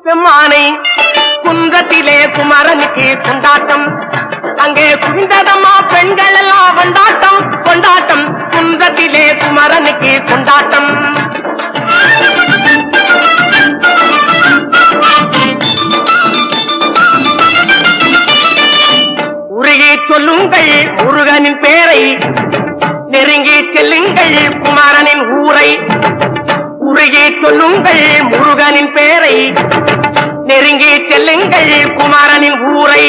பெம்மானை குன்றத்திலே குமரனுக்கு கொண்டாட்டம் அங்கே குவிந்ததம்மா பெண்கள் எல்லாம் கொண்டாட்டம் கொண்டாட்டம் குன்றத்திலே குமரனுக்கு கொண்டாட்டம் உருகி சொல்லுங்கள் முருகனின் பேரை நெருங்கி செல்லுங்கள் குமரனின் ஊரை உருகி சொல்லுங்கள் முருகனின் பேரை நெருங்கி செல்லுங்கள் குமரனின் ஊரை